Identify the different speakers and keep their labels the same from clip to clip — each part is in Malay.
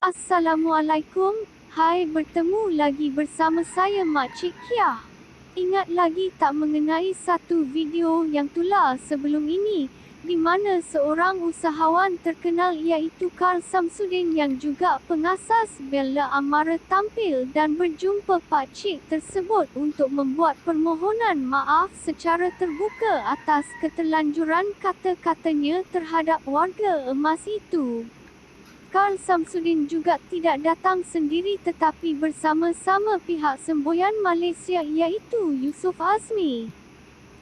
Speaker 1: Assalamualaikum, hai bertemu lagi bersama saya Makcik Kia. Ingat lagi tak mengenai satu video yang tular sebelum ini, di mana seorang usahawan terkenal iaitu Carl Samsudin yang juga pengasas Bella Amara tampil dan berjumpa pakcik tersebut untuk membuat permohonan maaf secara terbuka atas keterlanjuran kata-katanya terhadap warga emas itu. Carl Samsudin juga tidak datang sendiri tetapi bersama-sama pihak semboyan Malaysia iaitu Yusof Azmi.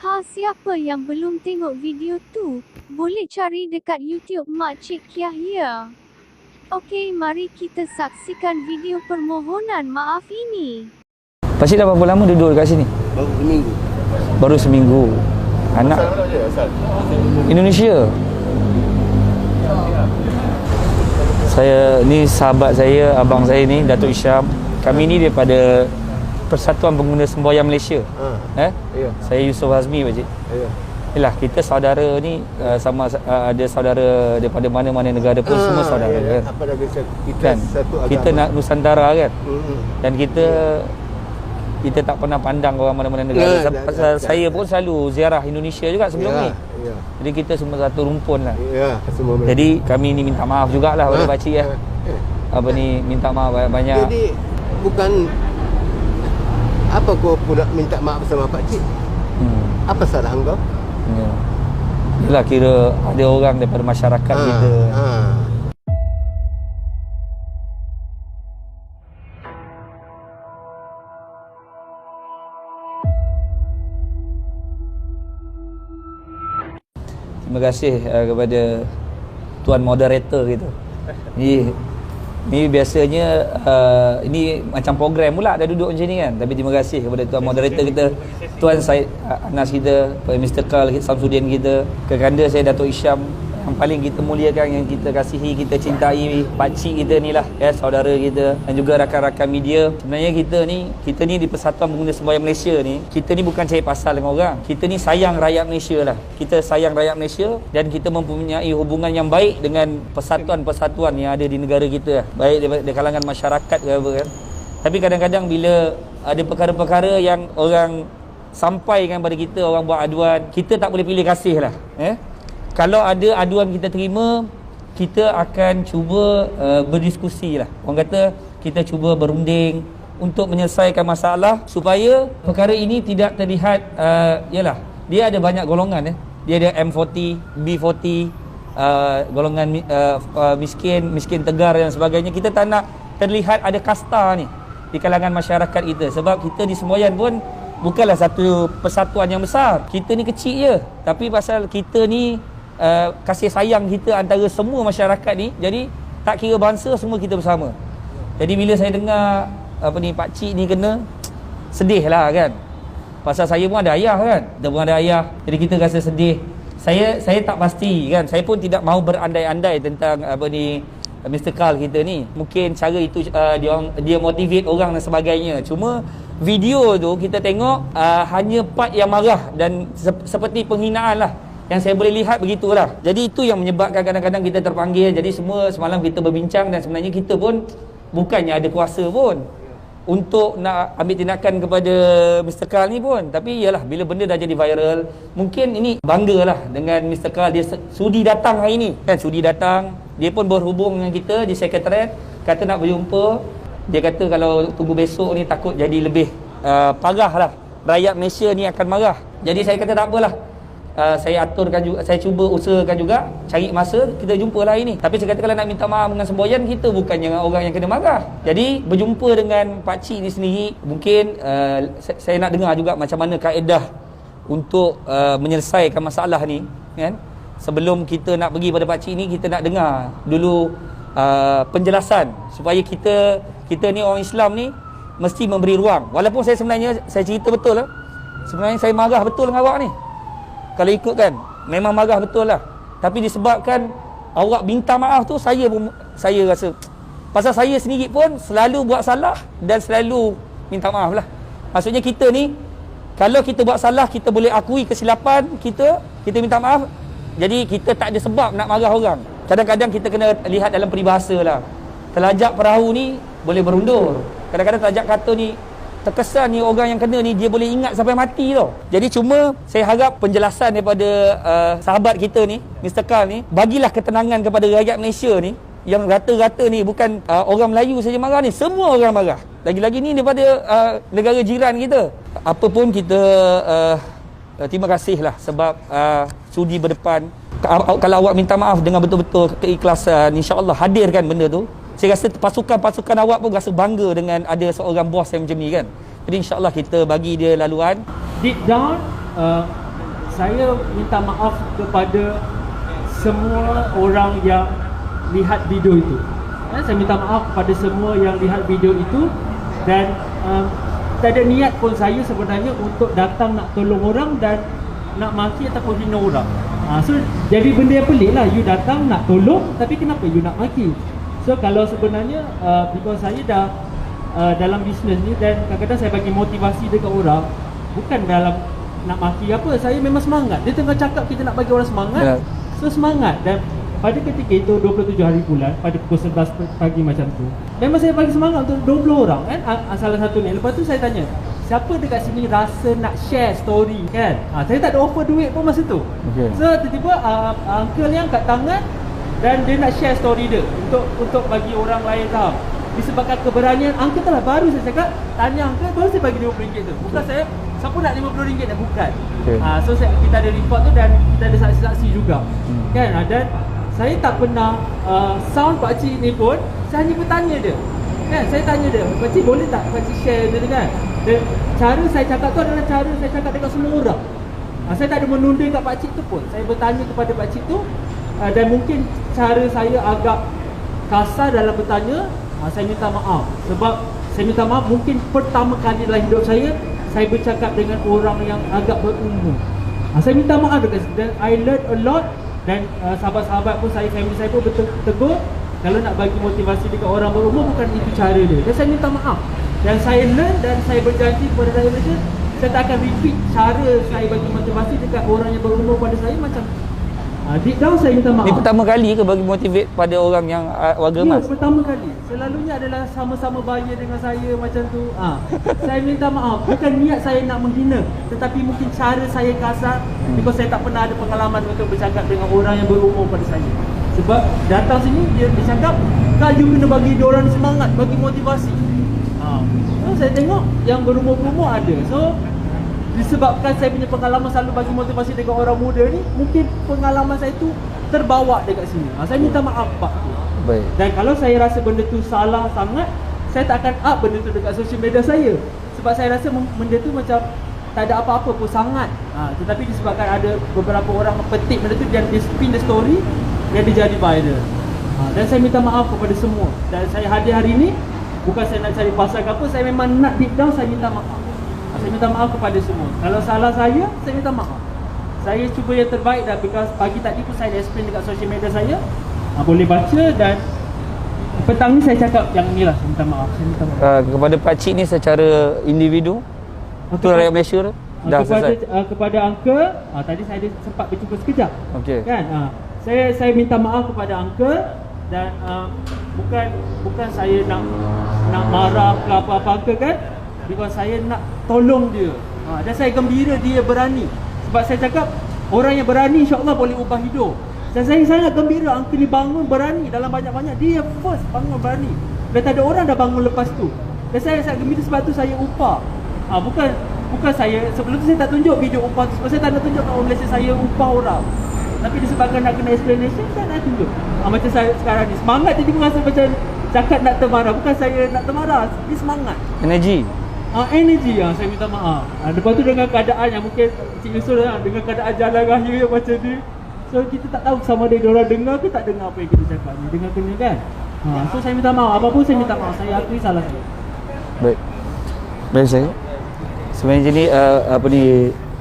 Speaker 1: Siapa yang belum tengok video tu, boleh cari dekat YouTube Makcik Kia. Okey, mari kita saksikan video permohonan maaf ini.
Speaker 2: Pakcik dah berapa lama duduk dekat sini?
Speaker 3: Baru seminggu.
Speaker 2: Baru seminggu. Anak Indonesia. Saya ni sahabat saya, abang saya ni, Datuk Isyam. Kami ni daripada Persatuan Pengguna Semboyan Malaysia.
Speaker 3: Ya.
Speaker 2: Saya Yusof Azmi, pakcik.
Speaker 3: Ya.
Speaker 2: Yalah, kita saudara ni sama ada saudara daripada mana-mana negara pun semua saudara kan.
Speaker 3: Apa dah kita
Speaker 2: Kan?
Speaker 3: satu agama.
Speaker 2: Kita nak Nusantara kan.
Speaker 3: Hmm.
Speaker 2: Dan kita tak pernah pandang orang mana-mana negara. Saya pun selalu ziarah Indonesia juga sebelum ni.
Speaker 3: Ya.
Speaker 2: Jadi kita semua satu rumpun lah.
Speaker 3: Ya, semua.
Speaker 2: Jadi kami ni minta maaf jugalah pada pakcik ya. Apa ni, minta maaf banyak-banyak.
Speaker 3: Jadi bukan apa kau pula minta maaf sama pak cik? Apa salah engkau?
Speaker 2: Ya. Yalah, kira ada orang daripada masyarakat kita. Terima kasih kepada tuan moderator kita. Ni biasanya ini macam program pula dah duduk macam ni kan. Tapi terima kasih kepada tuan moderator kita, Tuan Syed Anas kita, Mr. Carl Samsudin kita, kekanda saya Datuk Isyam, yang paling kita muliakan, yang kita kasihi, kita cintai, pakcik kita ni lah ya, saudara kita, dan juga rakan-rakan media. Sebenarnya kita ni di Persatuan Pengguna Semboyan Malaysia ni, kita ni bukan cari pasal dengan orang. Kita ni sayang rakyat Malaysia lah. Kita sayang rakyat Malaysia dan kita mempunyai hubungan yang baik dengan persatuan-persatuan yang ada di negara kita, baik di kalangan masyarakat ke apa kan. Tapi kadang-kadang bila ada perkara-perkara yang orang sampaikan pada kita, orang buat aduan, kita tak boleh pilih kasih lah. Kalau ada aduan kita terima, kita akan cuba berdiskusi lah. Orang kata kita cuba berunding untuk menyelesaikan masalah supaya perkara ini tidak terlihat yalah, dia ada banyak golongan. Dia ada M40, B40, golongan miskin tegar dan sebagainya. Kita tak nak terlihat ada kasta ni di kalangan masyarakat kita, sebab kita di semboyan pun bukanlah satu persatuan yang besar. Kita ni kecil je, tapi pasal kita ni kasih sayang kita antara semua masyarakat ni, jadi tak kira bangsa, semua kita bersama. Jadi bila saya dengar pakcik ni kena, sedih lah kan. Pasal saya pun ada ayah kan, kita pun ada ayah, jadi kita rasa sedih. Saya tak pasti kan, saya pun tidak mahu berandai-andai tentang Mr. Carl kita ni. Mungkin cara itu dia motivate orang dan sebagainya. Cuma video tu kita tengok hanya part yang marah dan seperti penghinaan lah. Yang saya boleh lihat begitulah. Jadi itu yang menyebabkan kadang-kadang kita terpanggil. Jadi semua semalam kita berbincang, dan sebenarnya kita pun bukannya ada kuasa pun untuk nak ambil tindakan kepada Mr. Carl ni pun. Tapi yalah, bila benda dah jadi viral, mungkin ini banggalah dengan Mr. Carl. Dia sudi datang hari ni kan, sudi datang. Dia pun berhubung dengan kita di sekretariat, kata nak berjumpa. Dia kata kalau tunggu besok ni takut jadi lebih parah lah, rakyat Malaysia ni akan marah. Jadi saya kata tak apalah, saya aturkan juga, saya cuba usahakan juga cari masa kita jumpa lah hari ni. Tapi saya kata kalau nak minta maaf dengan semboyan, kita bukannya orang yang kena marah. Jadi berjumpa dengan pakcik ni sendiri, mungkin saya nak dengar juga macam mana kaedah untuk menyelesaikan masalah ni kan. Sebelum kita nak pergi pada pakcik ni, kita nak dengar dulu penjelasan supaya kita ni orang Islam ni mesti memberi ruang. Walaupun saya sebenarnya, saya cerita betul lah, sebenarnya saya marah betul dengan awak ni. Kalau ikut kan, memang marah betul lah. Tapi disebabkan awak minta maaf tu, saya rasa pasal saya sendiri pun selalu buat salah dan selalu minta maaf lah. Maksudnya kita ni, kalau kita buat salah, kita boleh akui kesilapan kita minta maaf. Jadi kita tak ada sebab nak marah orang. Kadang-kadang kita kena lihat dalam peribahasa lah. Telajak perahu ni boleh berundur. Kadang-kadang telajak kata ni terkesan ni orang yang kena ni dia boleh ingat sampai mati tau. Jadi cuma saya harap penjelasan daripada sahabat kita ni, Mr. Carl ni, bagilah ketenangan kepada rakyat Malaysia ni yang rata-rata ni bukan orang Melayu saja marah ni, semua orang marah. Lagi-lagi ni daripada negara jiran kita. Apa pun kita terima kasihlah sebab sudi berdepan. Kalau awak minta maaf dengan betul-betul keikhlasan, insya-Allah hadirkan benda tu. Saya rasa pasukan-pasukan awak pun rasa bangga dengan ada seorang bos yang macam ni kan. Jadi insya-Allah kita bagi dia laluan.
Speaker 4: Deep down, saya minta maaf kepada semua orang yang lihat video itu. Saya minta maaf kepada semua yang lihat video itu dan tak ada niat pun saya sebenarnya untuk datang nak tolong orang dan nak maki ataupun hina orang. So jadi benda yang pelik lah, you datang nak tolong tapi kenapa you nak maki? So kalau sebenarnya because saya dah dalam bisnes ni dan kadang-kadang saya bagi motivasi dekat orang bukan dalam nak maki apa, saya memang semangat. Dia tengah cakap kita nak bagi orang semangat, so semangat. Dan pada ketika itu 27 hari bulan pada pukul 11 pagi macam tu, memang saya bagi semangat untuk 20 orang kan, salah satu ni. Lepas tu saya tanya, siapa dekat sini rasa nak share story kan? Saya tak ada offer duit pun masa tu. So tiba-tiba uncle yang kat tangan dan dia nak share story dia untuk bagi orang lain tahu. Disebabkan keberanian uncle telah baru saya cakap, tanya uncle baru saya bagi RM20 tu. Bukan saya siapa nak RM50 dah, bukan. So kita ada report tu dan kita ada saksi-saksi juga. Kan? Dan saya tak pernah sound pak cik ni pun, saya hanya bertanya dia. Kan? Saya tanya dia, pak cik boleh tak pak cik share dia kan? Dan cara saya cakap tu adalah cara saya cakap dekat semua orang. Saya tak ada menunda kat pak cik tu pun. Saya bertanya kepada pak cik tu dan mungkin cara saya agak kasar dalam bertanya. Saya minta maaf sebab saya minta maaf mungkin pertama kali dalam hidup saya bercakap dengan orang yang agak berumur. Saya minta maaf dekat situ dan I learn a lot. Dan sahabat-sahabat pun family saya pun betul tegur kalau nak bagi motivasi dekat orang berumur bukan itu cara dia. Dan saya minta maaf. Dan saya learn dan saya berjanji kepada rakyat Malaysia saya tak akan repeat cara saya bagi motivasi dekat orang yang berumur pada saya macam deep down saya minta maaf. Ini
Speaker 2: pertama kali ke bagi motivate pada orang yang warga emas?
Speaker 4: Ya, pertama kali. Selalunya adalah sama-sama bayar dengan saya macam tu. Saya minta maaf. Bukan niat saya nak menghina, tetapi mungkin cara saya kasar because saya tak pernah ada pengalaman untuk bercakap dengan orang yang berumur pada saya. Sebab datang sini dia cakap, "Kak, you kena bagi dia orang semangat, bagi motivasi." So, saya tengok yang berumur-umur ada. So disebabkan saya punya pengalaman selalu bagi motivasi dekat orang muda ni, mungkin pengalaman saya tu terbawa dekat sini. Saya minta maaf Pak.
Speaker 2: Baik.
Speaker 4: Dan kalau saya rasa benda tu salah sangat, saya tak akan up benda tu dekat social media saya. Sebab saya rasa benda tu macam tak ada apa-apa pun sangat. Tetapi disebabkan ada beberapa orang petik benda tu dan dia spin the story dan dia jadi viral. Dan saya minta maaf kepada semua. Dan saya hadir hari ni bukan saya nak cari pasal ke apa, saya memang nak deep down saya minta maaf. Saya minta maaf kepada semua. Kalau salah saya minta maaf. Saya cuba yang terbaik dah because pagi tadi pun saya explain dekat social media saya. Boleh baca dan petang ni saya cakap yang inilah, saya minta maaf. Saya minta maaf.
Speaker 2: Kepada pakcik ni secara individu, tu rakyat Malaysia tu dah selesai.
Speaker 4: Kepada uncle, tadi saya ada sempat berjumpa sekejap.
Speaker 2: Okey.
Speaker 4: Kan? Saya minta maaf kepada uncle dan bukan saya nak marah ke apa-apa uncle kan? Because saya nak tolong dia. Dan saya gembira dia berani. Sebab saya cakap orang yang berani insya-Allah boleh ubah hidup. Dan saya sangat gembira uncle ni bangun berani dalam banyak-banyak. Dia first bangun berani. Dan tak ada orang dah bangun lepas tu. Dan saya sangat gembira sebab tu saya upah. Bukan saya sebelum tu saya tak tunjuk video upah tu sebab saya tak nak tunjuk kat orang Malaysia saya upah orang. Tapi disebabkan nak kena explanation saya nak tunjuk. Macam saya sekarang ni semangat jadi merasa macam cakap nak termarah. Bukan saya nak termarah, dia semangat.
Speaker 2: Energi.
Speaker 4: Energy saya minta maaf. Lepas tu dengan keadaan yang mungkin Cik Yusul dengan keadaan jalan raya yang macam ni, so kita tak tahu sama ada dia orang dengar ke tak dengar apa yang kita cakap ni. Dengar kena kan? So saya minta maaf. Apa pun saya minta maaf. Saya akui salah saya.
Speaker 2: Baik saya. Sebenarnya ni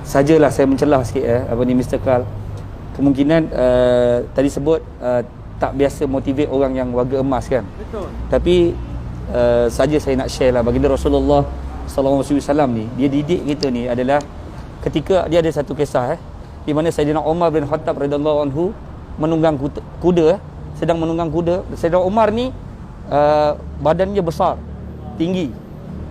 Speaker 2: sajalah saya mencelah sikit Mr. Carl. Kemungkinan tadi sebut tak biasa motivate orang yang warga emas kan.
Speaker 4: Betul.
Speaker 2: Tapi saja saya nak share lah baginda Rasulullah sallallahu alaihi wasallam ni, dia didik kita ni adalah ketika dia ada satu kisah di mana Saidina Umar bin Khattab radhiyallahu anhu menunggang kuda sedang menunggang kuda. Saidina Umar ni badannya besar, tinggi.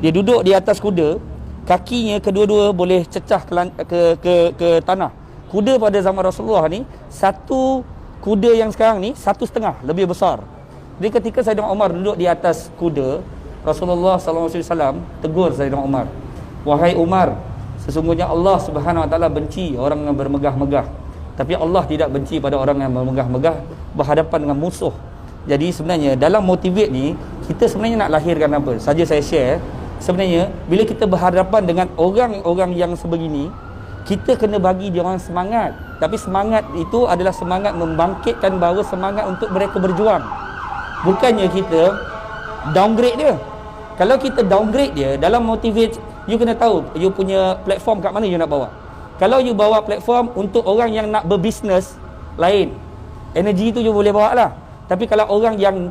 Speaker 2: Dia duduk di atas kuda, kakinya kedua-dua boleh cecah ke tanah. Kuda pada zaman Rasulullah ni, satu kuda yang sekarang ni 1,5 lebih besar. Jadi ketika Saidina Umar duduk di atas kuda, Rasulullah SAW tegur Saidina Umar, "Wahai Umar, sesungguhnya Allah Subhanahu Wa Taala benci orang yang bermegah-megah, tapi Allah tidak benci pada orang yang bermegah-megah berhadapan dengan musuh." Jadi sebenarnya dalam motivate ni, kita sebenarnya nak lahirkan apa? Saja saya share, sebenarnya bila kita berhadapan dengan orang-orang yang sebegini, kita kena bagi dia orang semangat. Tapi semangat itu adalah semangat membangkitkan bahawa semangat untuk mereka berjuang. Bukannya kita downgrade dia. Kalau kita downgrade dia, dalam motivate, you kena tahu you punya platform kat mana you nak bawa. Kalau you bawa platform untuk orang yang nak berbisnes, lain. Energi tu you boleh bawa lah. Tapi kalau orang yang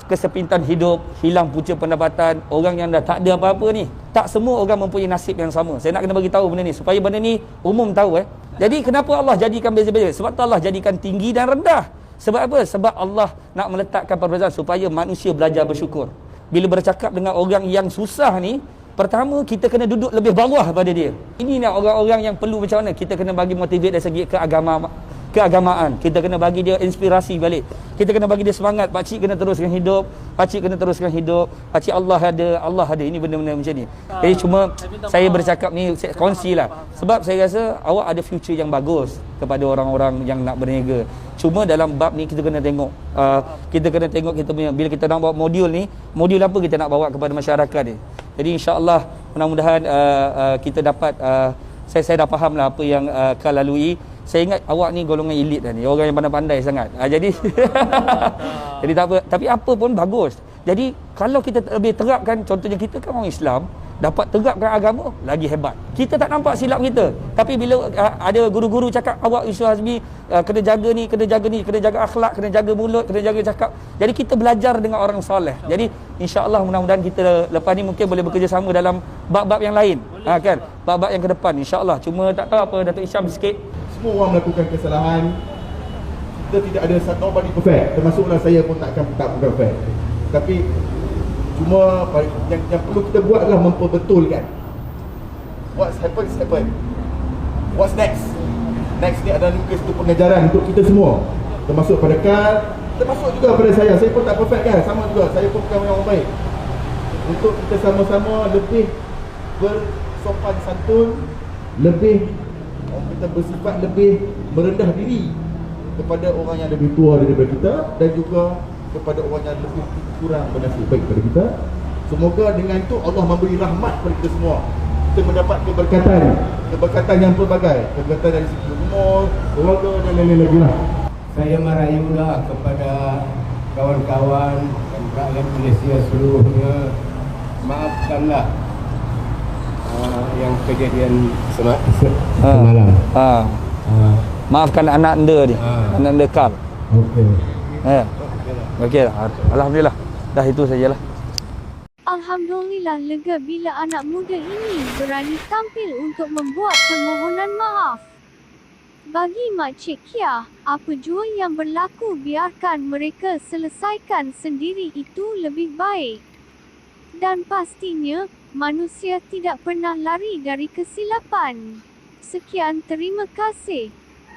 Speaker 2: kesempitan hidup, hilang punca pendapatan, orang yang dah tak ada apa-apa ni, tak semua orang mempunyai nasib yang sama. Saya nak kena bagi tahu benda ni supaya benda ni umum tahu. Jadi kenapa Allah jadikan beza-beza? Sebab tu Allah jadikan tinggi dan rendah. Sebab apa? Sebab Allah nak meletakkan perbezaan supaya manusia belajar bersyukur. Bila bercakap dengan orang yang susah ni, pertama kita kena duduk lebih bawah pada dia. Ini nak orang-orang yang perlu macam mana? Kita kena bagi motivate dari segi keagamaan. Kita kena bagi dia inspirasi balik. Kita kena bagi dia semangat. Pakcik kena teruskan hidup. Pakcik kena teruskan hidup. Pakcik Allah ada. Ini benda-benda macam ni. Jadi cuma saya bercakap ni kongsi lah. Sebab saya rasa awak ada future yang bagus kepada orang-orang yang nak berniaga. Cuma dalam bab ni kita kena tengok. Kita kena tengok kita punya, bila kita nak bawa modul ni, modul apa kita nak bawa kepada masyarakat ni. Jadi insya-Allah mudah-mudahan kita dapat saya dah faham lah apa yang Kal lalui. Saya ingat awak ni golongan elit dah ni, orang yang pandai-pandai sangat. Jadi jadi tak apa, tapi apa pun bagus. Jadi kalau kita lebih terapkan, contohnya kita kan orang Islam, dapat terapkan agama lagi hebat. Kita tak nampak silap kita. Tapi bila ada guru-guru cakap awak Yusuf Hazmi kena jaga ni, kena jaga akhlak, kena jaga mulut, kena jaga cakap. Jadi kita belajar dengan orang soleh. Jadi insya-Allah mudah-mudahan kita lepas ni mungkin boleh bekerjasama dalam bab-bab yang lain. Kan? Bab-bab yang ke depan insya-Allah. Cuma tak tahu apa Datuk Isham sikit.
Speaker 5: Semua orang melakukan kesalahan. Kita tidak ada nobody perfect. Termasuklah saya pun tak perfect. Tapi cuma yang perlu kita buat adalah memperbetulkan. What's happen. What's next? Next ni adalah satu pengajaran untuk kita semua. Termasuk pada Kal, termasuk juga pada saya. Saya pun tak perfect kan. Sama juga. Saya pun bukan orang baik. Untuk kita sama-sama lebih bersopan santun, lebih kita bersifat lebih merendah diri kepada orang yang lebih tua daripada kita, dan juga kepada orang yang lebih kurang bernasib baik daripada kita. Semoga dengan itu Allah memberi rahmat kepada kita semua. Kita mendapat keberkatan yang pelbagai, keberkatan dari segi umur, keluarga dan lain-lain lagi lah.
Speaker 3: Saya merayulah kepada kawan-kawan dan rakyat Malaysia seluruhnya, maafkanlah yang kejadian semalam.
Speaker 2: Maafkan anak anda dia. Anak anda Kal.
Speaker 5: Okey.
Speaker 2: Okey. Alhamdulillah. Dah itu sajalah.
Speaker 1: Alhamdulillah lega bila anak muda ini berani tampil untuk membuat permohonan maaf. Bagi Makcik Kia, apa jua yang berlaku biarkan mereka selesaikan sendiri, itu lebih baik. Dan pastinya, manusia tidak pernah lari dari kesilapan. Sekian, terima kasih.